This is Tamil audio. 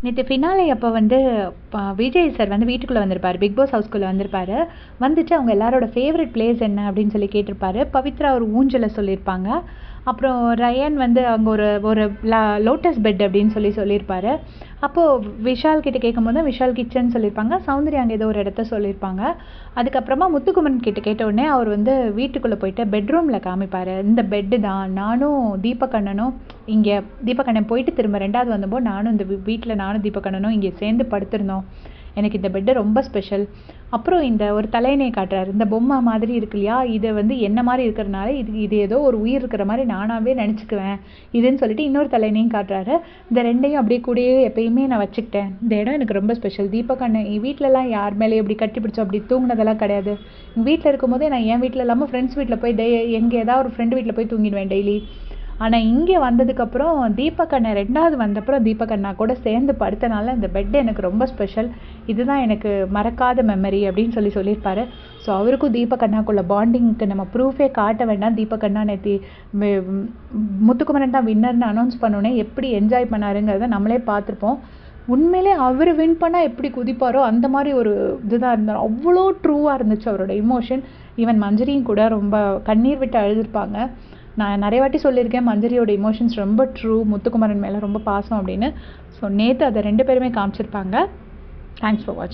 நேற்று ஃபினாலே அப்போ வந்து விஜய் சார் வந்து வீட்டுக்குள்ளே வந்திருப்பார், பிக் பாஸ் ஹவுஸ்குள்ளே வந்திருப்பாரு. வந்துட்டு அவங்க எல்லாரோட ஃபேவரட் பிளேஸ் என்ன அப்படின்னு சொல்லி கேட்டிருப்பாரு. பவித்ரா ஒரு ஊஞ்சலை சொல்லியிருப்பாங்க. அப்புறம் ரயன் வந்து அங்கே ஒரு ஒரு லோட்டஸ் பெட் அப்படின்னு சொல்லியிருப்பாரு. அப்போது விஷால் கிட்ட கேட்கும்போது விஷால் கிச்சன் சொல்லியிருப்பாங்க. சௌந்தர்யா அங்கே ஏதோ ஒரு இடத்த சொல்லியிருப்பாங்க. அதுக்கப்புறமா முத்துக்குமரன் கிட்ட கேட்ட உடனே அவர் வந்து வீட்டுக்குள்ளே போயிட்டு பெட்ரூமில் காமிப்பார். இந்த பெட்டு தான் நானும் தீபக் அண்ணனும் இங்கே தீபக் அண்ணன் போயிட்டு திரும்ப 2வது வந்தபோது நானும் இந்த வீட்டில் நானும் தீபக் அண்ணனும் இங்கே சேர்ந்து படுத்திருந்தோம். எனக்கு இந்த பெட்டு ரொம்ப ஸ்பெஷல். அப்புறம் இந்த ஒரு தலையணையை காட்டுறாரு. இந்த பொம்மை மாதிரி இருக்கு இல்லையா, இதை வந்து என்ன மாதிரி இருக்கிறதுனால இது ஏதோ ஒரு உயிர் இருக்கிற மாதிரி நானாகவே நினச்சிக்குவேன் இதுன்னு சொல்லிட்டு இன்னொரு தலையணையும் காட்டுறாரு. இந்த 2ஐயும் அப்படியே கூடயே எப்பயுமே நான் வச்சுக்கிட்டேன். இந்த இடம் எனக்கு ரொம்ப ஸ்பெஷல். தீபக் அண்ணன் வீட்டிலலாம் யார் மேலேயும் இப்படி கட்டி பிடிச்சோம் அப்படி தூங்கினதெல்லாம் கிடையாது. வீட்டில் இருக்கும்போதே நான் என் வீட்டில் இல்லாமல் ஃப்ரெண்ட்ஸ் வீட்டில் போய் எங்கே ஏதாவது ஒரு ஃப்ரெண்டு வீட்டில் போய் தூங்கிடுவேன் டெய்லி. ஆனால் இங்கே வந்ததுக்கப்புறம் தீபக் அண்ணன் 2வது வந்தப்புறம் தீபக் அண்ணா கூட சேர்ந்து படுத்தனால இந்த பெட் எனக்கு ரொம்ப ஸ்பெஷல். இதுதான் எனக்கு மறக்காத மெமரி அப்படின்னு சொல்லியிருப்பாரு. ஸோ அவருக்கும் தீபக் அண்ணாக்குள்ள பாண்டிங்க்கு நம்ம ப்ரூஃபே காட்ட வேண்டாம். தீபக் அண்ணா நேற்று முத்துக்குமரன் தான் வின்னர்னு அனௌன்ஸ் பண்ணோன்னே எப்படி என்ஜாய் பண்ணாருங்கிறத நம்மளே பார்த்துருப்போம். உண்மையிலே அவர் வின் பண்ணால் எப்படி குதிப்பாரோ அந்த மாதிரி ஒரு இதுதான் இருந்தார். அவ்வளோ ட்ரூவாக இருந்துச்சு அவரோட இமோஷன். ஈவன் மஞ்சரியும் கூட ரொம்ப கண்ணீர் விட்டு அழுதுருப்பாங்க. நான் நிறைய வாட்டி சொல்லியிருக்கேன், மஞ்சரியோட இமோஷன்ஸ் ரொம்ப ட்ரூ, முத்துக்குமரன் மேலே ரொம்ப பாசம் அப்படின்னு. ஸோ நேற்று அதை 2 பேருமே காமிச்சிருப்பாங்க. தேங்க்ஸ் ஃபார் வாட்சிங்.